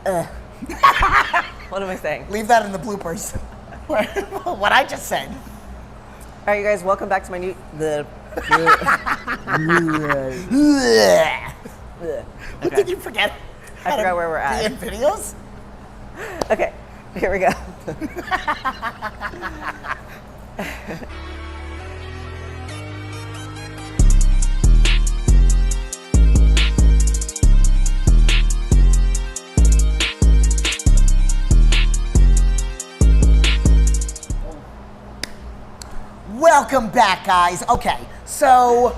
What am I saying? Leave that in the bloopers. What I just said. All right, you guys, welcome back to my new... What did you forget? I forgot where we're at. In videos? Okay, here we go. Welcome back, guys. Okay, so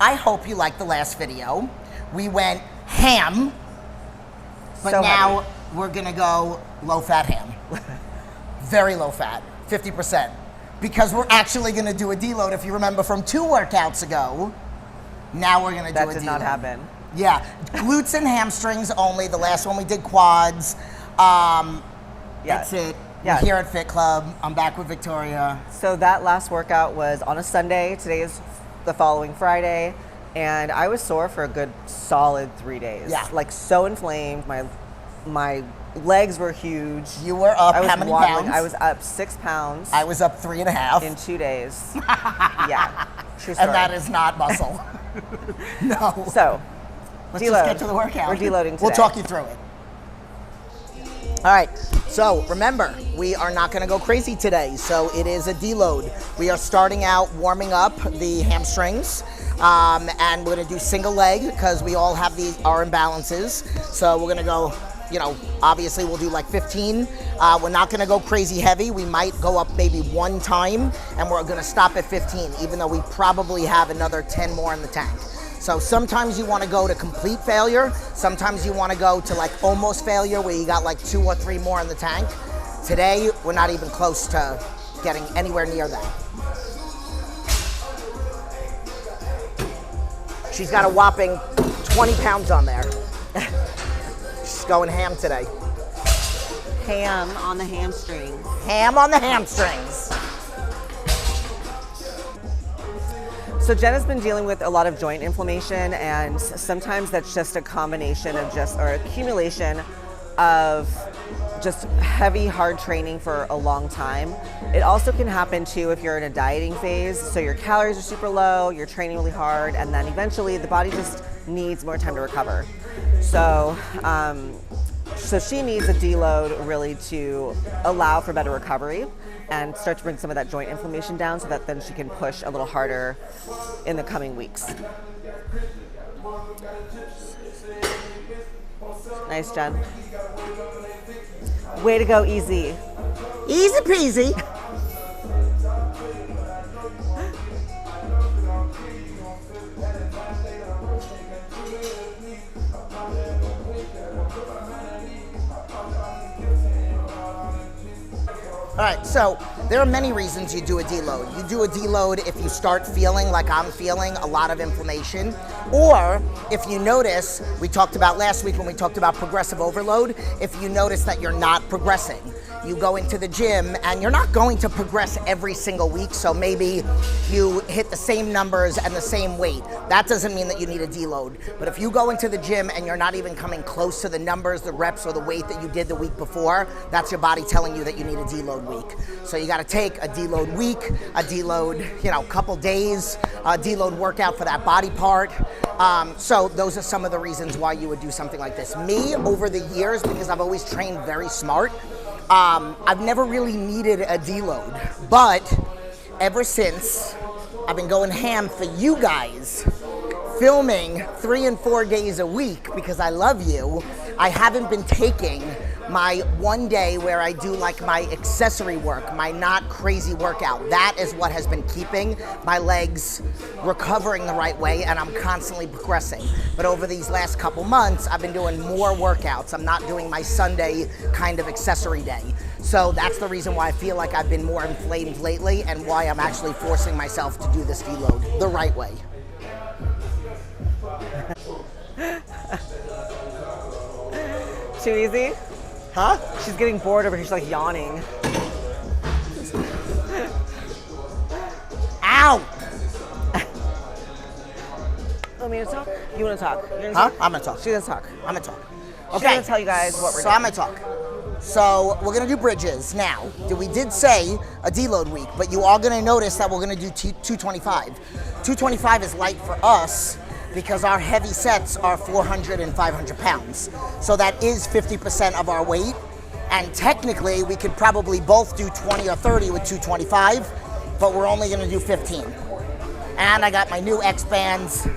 I hope you liked the last video. We went ham, but So now heavy. we're gonna go low-fat ham. Very low-fat, 50%. Because we're actually gonna do a deload. If you remember from 2 workouts ago, now we're gonna do a deload. That did not happen. Yeah, glutes and hamstrings only. The last one we did quads. That's it. Yeah. We're here at Fit Club. I'm back with Victoria. So that last workout was on a Sunday. Today is the following Friday. And I was sore for a good solid 3 days. Yeah. Like so inflamed. My legs were huge. You were up I was how many wobbling. pounds? I was up 6 pounds. I was up 3.5. In 2 days. Yeah. True story. And that is not muscle. No. So, let's deload. just get to the workout. We're deloading today. We'll talk you through it. All right, so remember, we are not gonna go crazy today, so it is a deload. We are starting out warming up the hamstrings, and we're gonna do single leg because we all have our imbalances. So we're gonna go, obviously we'll do like 15. We're not gonna go crazy heavy. We might go up maybe 1 time, and we're gonna stop at 15, even though we probably have another 10 more in the tank. So sometimes you want to go to complete failure. Sometimes you want to go to like almost failure where you got like 2 or 3 more in the tank. Today, we're not even close to getting anywhere near that. She's got a whopping 20 pounds on there. She's going ham today. Ham on the hamstrings. Ham on the hamstrings. So Jen has been dealing with a lot of joint inflammation, and sometimes that's just a combination of accumulation of just heavy, hard training for a long time. It also can happen too if you're in a dieting phase. So your calories are super low, you're training really hard, and then eventually the body just needs more time to recover. So, so she needs a deload really to allow for better recovery and start to bring some of that joint inflammation down so that then she can push a little harder in the coming weeks. Nice, Jen. Way to go, easy. Easy peasy. All right, so there are many reasons you do a deload. You do a deload if you start feeling like I'm feeling a lot of inflammation, or if you notice, we talked about last week when we talked about progressive overload, if you notice that you're not progressing. You go into the gym and you're not going to progress every single week, so maybe you hit the same numbers and the same weight. That doesn't mean that you need a deload. But if you go into the gym and you're not even coming close to the numbers, the reps, or the weight that you did the week before, that's your body telling you that you need a deload week. So you gotta take a deload week, a deload, couple days, a deload workout for that body part. So those are some of the reasons why you would do something like this. Me, over the years, because I've always trained very smart, I've never really needed a deload, but ever since I've been going ham for you guys, filming 3 and 4 days a week because I love you, I haven't been taking my 1 day where I do like my accessory work, my not crazy workout. That is what has been keeping my legs recovering the right way, and I'm constantly progressing. But over these last couple months, I've been doing more workouts. I'm not doing my Sunday kind of accessory day. So that's the reason why I feel like I've been more inflamed lately and why I'm actually forcing myself to do this deload the right way. Too easy? Huh? She's getting bored over here. She's like yawning. Ow! Want me to talk? You want to talk? You're gonna Huh? talk? I'm gonna talk. She's gonna talk. I'm gonna talk. She's gonna tell you guys what we're So doing. I'm gonna talk. So we're gonna do bridges now. We did say a deload week, but you are gonna notice that we're gonna do 225. 225 is light for us because our heavy sets are 400 and 500 pounds. So that is 50% of our weight. And technically, we could probably both do 20 or 30 with 225, but we're only gonna do 15. And I got my new X-Bands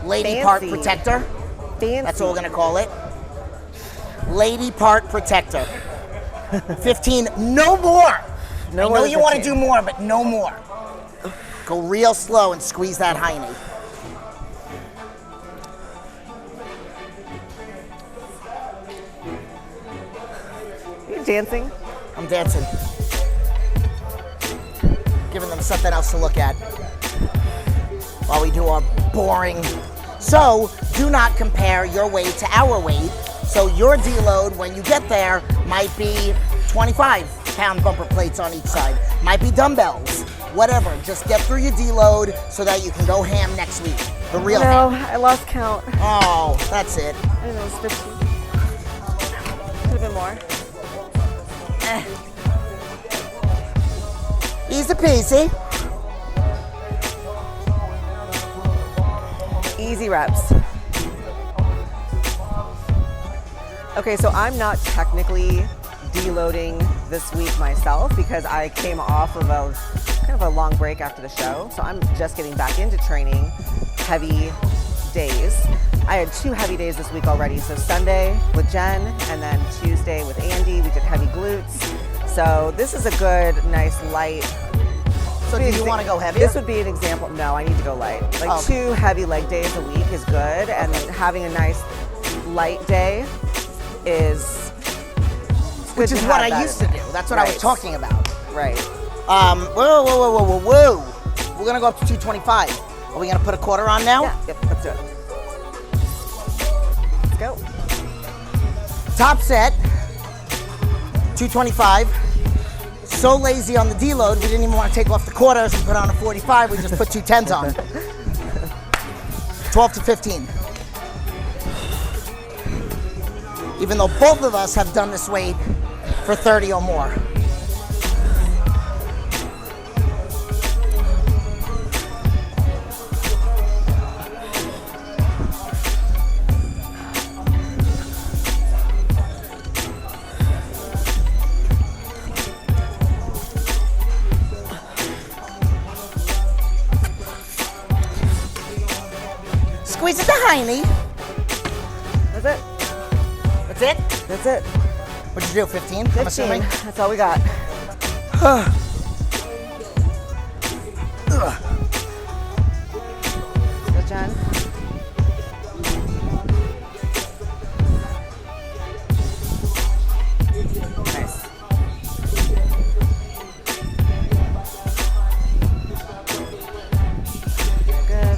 Lady Part Protector. Fancy. That's what we're gonna call it. Lady Part Protector. 15, no more. No I more know than you want to 15. do more, but no more. Go real slow and squeeze that hiney. Are you dancing? I'm dancing. Giving them something else to look at while we do our boring. So do not compare your weight to our weight. So your deload when you get there might be 25-pound bumper plates on each side. Might be dumbbells, whatever. Just get through your deload so that you can go ham next week. The real No, ham. I lost count. Oh, that's it. I know, it's 15. Could have been more. Easy peasy. Easy reps. Okay, so I'm not technically deloading this week myself because I came off of a kind of a long break after the show. So I'm just getting back into training heavy days. I had 2 heavy days this week already. So Sunday with Jen and then Tuesday with Andy, we did heavy glutes. So this is a good, nice, light. So do you want to go heavier? This would be an example. No, I need to go light. Like Oh. 2 heavy leg days a week is good, and having a nice light day is Which good is to what have I that. used to do. That's what I was Right. talking about. Right. Whoa. We're gonna go up to 225. Are we gonna put a quarter on now? Yeah. Yep. Let's do it. Let's go. Top set, 225. So lazy on the deload, we didn't even want to take off the quarters and put on a 45. We just put 2 10s on. 12 to 15. Even though both of us have done this weight for 30 or more. Squeeze it to hiney. That's it. That's it? That's it. What'd you do, 15? 15. I'm assuming? That's all we got. Good, Jen. Nice. Good.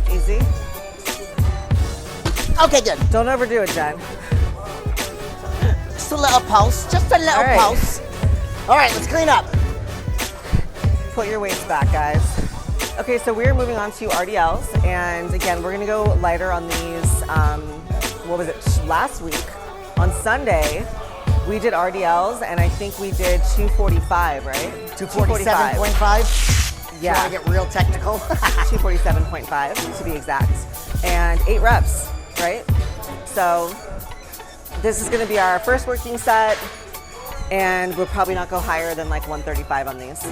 Easy. Okay, good. Don't overdo it, Jen. Just a little pulse. Just a little All right. pulse. All right, let's clean up. Put your weights back, guys. Okay, so we're moving on to RDLs, and again, we're gonna go lighter on these. What was it? Last week on Sunday, we did RDLs, and I think we did 245, right? 247.5. Yeah. You want to get real technical? 247.5 to be exact, and 8 reps, right? So this is going to be our first working set, and we'll probably not go higher than like 135 on these.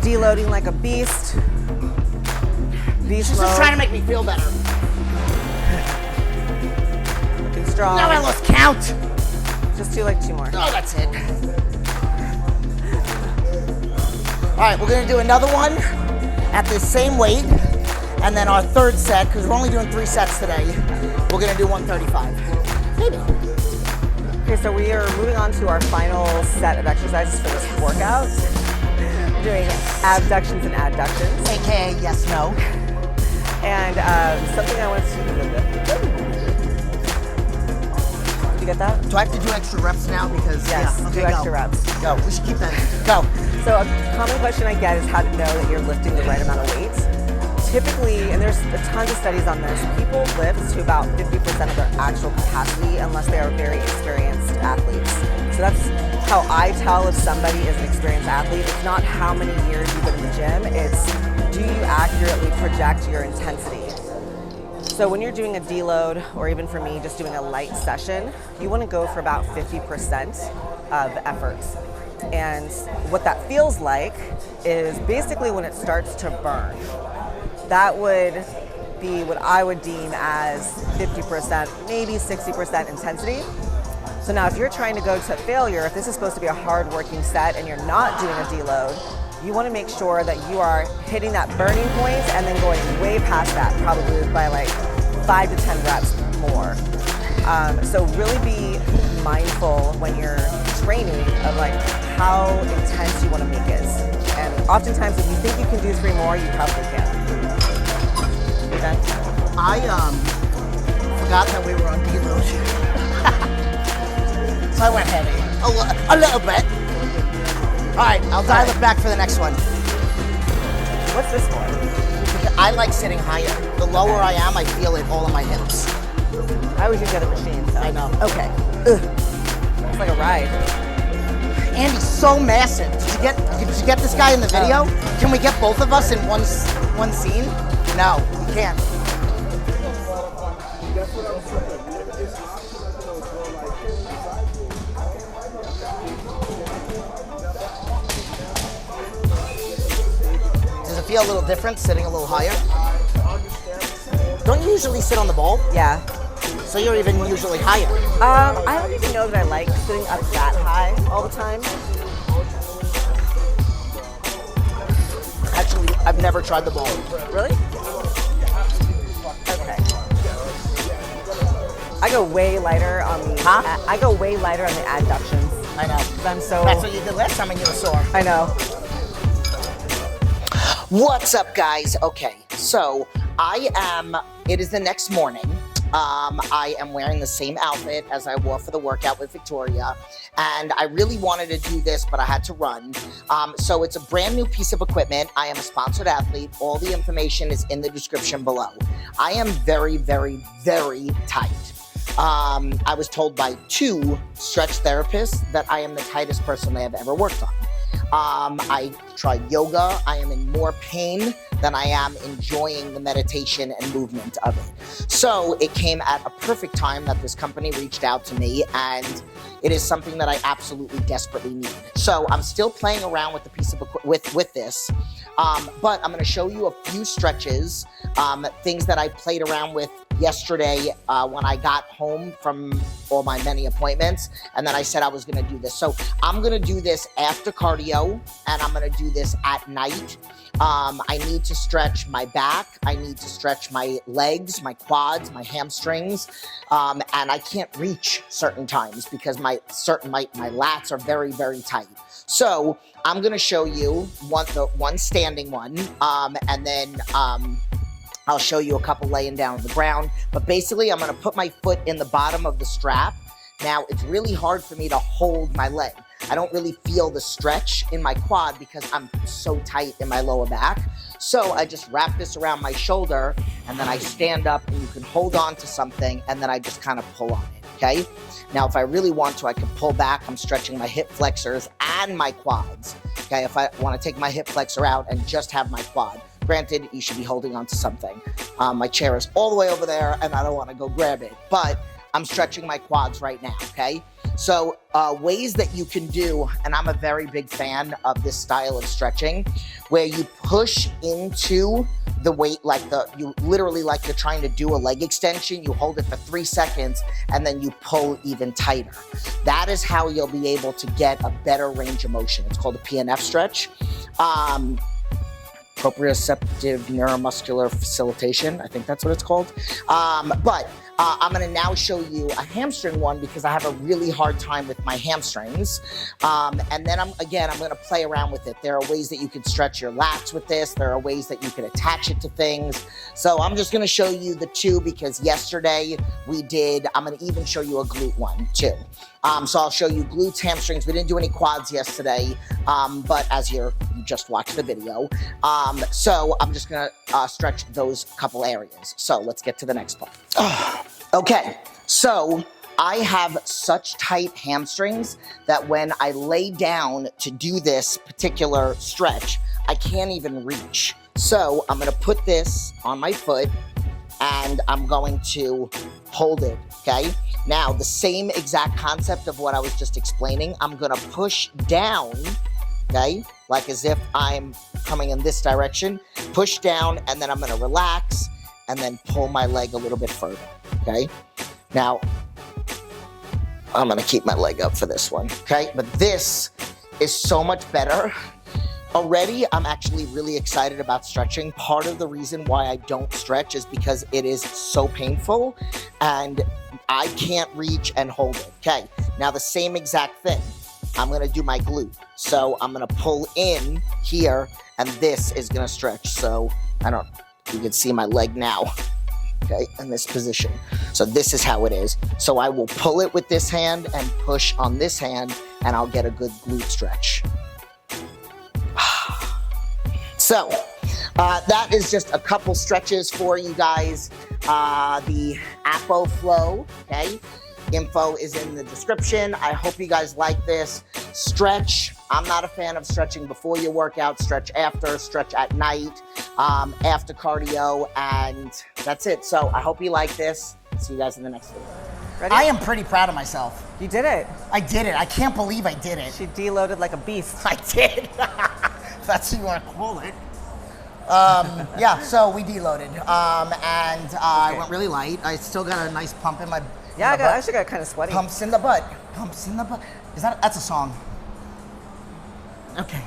deloading like a beast. Beast She's mode. just trying to make me feel better. Looking strong. Now I lost count. Just do like 2 more. Oh, that's it. All right, we're gonna do another one at the same weight, and then our third set, because we're only doing 3 sets today, we're gonna do 135. Maybe. Okay, so we are moving on to our final set of exercises for this workout. Doing abductions and adductions. AKA yes, no. And something I want to... Did you get that? Do I have to do extra reps now? Because, Yes, yeah. Okay, do extra go. reps. Go, we should keep that in. Go. So a common question I get is how to know that you're lifting the right amount of weight. Typically, and there's tons of studies on this, people lift to about 50% of their actual capacity unless they are very experienced athletes. So that's how I tell if somebody is an experienced athlete. It's not how many years you've been in the gym, it's do you accurately project your intensity. So when you're doing a deload, or even for me, just doing a light session, you want to go for about 50% of effort. And what that feels like is basically when it starts to burn. That would be what I would deem as 50%, maybe 60% intensity. So now if you're trying to go to failure, if this is supposed to be a hard working set and you're not doing a deload, you want to make sure that you are hitting that burning point and then going way past that, probably by like 5 to 10 reps more. So really be mindful when you're training of like how intense you want to make it. And oftentimes if you think you can do 3 more, you probably can. Okay? I forgot that we were on deload. So I went heavy. A little bit. All right, I'll dial it back for the next one. What's this for? I like sitting higher. The lower I am, I feel it all in my hips. I always use the other machine, so. I know. Okay. It's like a ride. Andy's so massive. Did you get this guy in the video? Can we get both of us in one scene? No, we can't. Does it feel a little different sitting a little higher? Don't you usually sit on the ball? Yeah. So you're even usually higher. I don't even know that I like sitting up that high all the time. Actually, I've never tried the ball. Really? Okay. I go way lighter on the. Huh? I go way lighter on the adductions. I know. 'Cause I'm so. That's what you did last time and you were sore. I know. What's up, guys? Okay, so it is the next morning. I am wearing the same outfit as I wore for the workout with Victoria, and I really wanted to do this, but I had to run. So it's a brand new piece of equipment. I am a sponsored athlete. All the information is in the description below. I am very, very, very tight. I was told by 2 stretch therapists that I am the tightest person they have ever worked on. I tried yoga. I am in more pain than I am enjoying the meditation and movement of it. So it came at a perfect time that this company reached out to me, and it is something that I absolutely desperately need. So I'm still playing around with the piece of with this, but I'm going to show you a few stretches, things that I played around with yesterday when I got home from all my many appointments, and then I said I was going to do this. So I'm going to do this after cardio, and I'm going to do this at night. I need to stretch my back. I need to stretch my legs, my quads, my hamstrings, and I can't reach certain times because my lats are very, very tight. So I'm going to show you one standing one, and then I'll show you a couple laying down on the ground. But basically, I'm going to put my foot in the bottom of the strap. Now, it's really hard for me to hold my leg. I don't really feel the stretch in my quad because I'm so tight in my lower back. So I just wrap this around my shoulder, and then I stand up, and you can hold on to something, and then I just kind of pull on it, okay? Now, if I really want to, I can pull back. I'm stretching my hip flexors and my quads, okay? If I want to take my hip flexor out and just have my quad. Granted, you should be holding on to something. My chair is all the way over there, and I don't want to go grab it. But I'm stretching my quads right now, okay? So ways that you can do, and I'm a very big fan of this style of stretching, where you push into the weight you literally like you're trying to do a leg extension, you hold it for 3 seconds, and then you pull even tighter. That is how you'll be able to get a better range of motion. It's called a PNF stretch. Proprioceptive neuromuscular facilitation, I think that's what it's called. But I'm gonna now show you a hamstring one because I have a really hard time with my hamstrings. And then I'm gonna play around with it. There are ways that you can stretch your lats with this. There are ways that you can attach it to things. So I'm just gonna show you the two because yesterday I'm gonna even show you a glute one too. So I'll show you glutes, hamstrings. We didn't do any quads yesterday, but as you just watched the video. So I'm just gonna stretch those couple areas. So let's get to the next part. Okay, so I have such tight hamstrings that when I lay down to do this particular stretch, I can't even reach. So I'm gonna put this on my foot and I'm going to hold it, okay? Now, the same exact concept of what I was just explaining, I'm gonna push down, okay? Like as if I'm coming in this direction, push down, and then I'm gonna relax, and then pull my leg a little bit further, okay? Now, I'm gonna keep my leg up for this one, okay? But this is so much better. Already, I'm actually really excited about stretching. Part of the reason why I don't stretch is because it is so painful, and I can't reach and hold it, okay? Now, the same exact thing. I'm gonna do my glute. So I'm gonna pull in here, and this is gonna stretch. So you can see my leg now, okay, in this position. So this is how it is. So I will pull it with this hand and push on this hand, and I'll get a good glute stretch. So that is just a couple stretches for you guys. The Apo Flow, okay? Info is in the description. I hope you guys like this. Stretch. I'm not a fan of stretching before your workout. Stretch after, stretch at night, after cardio, and that's it. So I hope you like this. See you guys in the next video. Ready? I am pretty proud of myself. You did it. I did it. I can't believe I did it. She deloaded like a beast. I did. If that's what you want to call it. Yeah, so we deloaded. I went really light. I still got a nice pump in my Yeah, I actually got kind of sweaty. Pumps in the butt. Pumps in the butt. That's a song. Okay.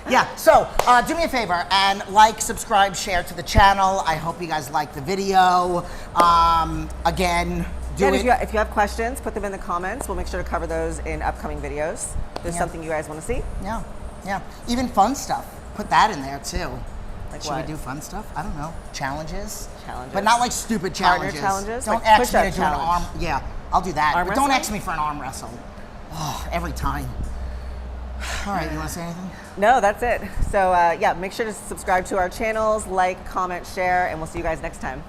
Yeah, so do me a favor and like, subscribe, share to the channel. I hope you guys like the video. Again, if you have questions, put them in the comments. We'll make sure to cover those in upcoming videos. If there's something you guys want to see. Yeah, yeah. Even fun stuff. Put that in there too. Like Should we do fun stuff? I don't know. Challenges? Challenges. But not like stupid challenges. Partner challenges? Don't like ask me to do challenge. an arm. Yeah, I'll do that. Arm but don't wrestling? ask me for an arm wrestle. Oh, every time. All right, you want to say anything? No, that's it. So yeah, make sure to subscribe to our channels, like, comment, share, and we'll see you guys next time.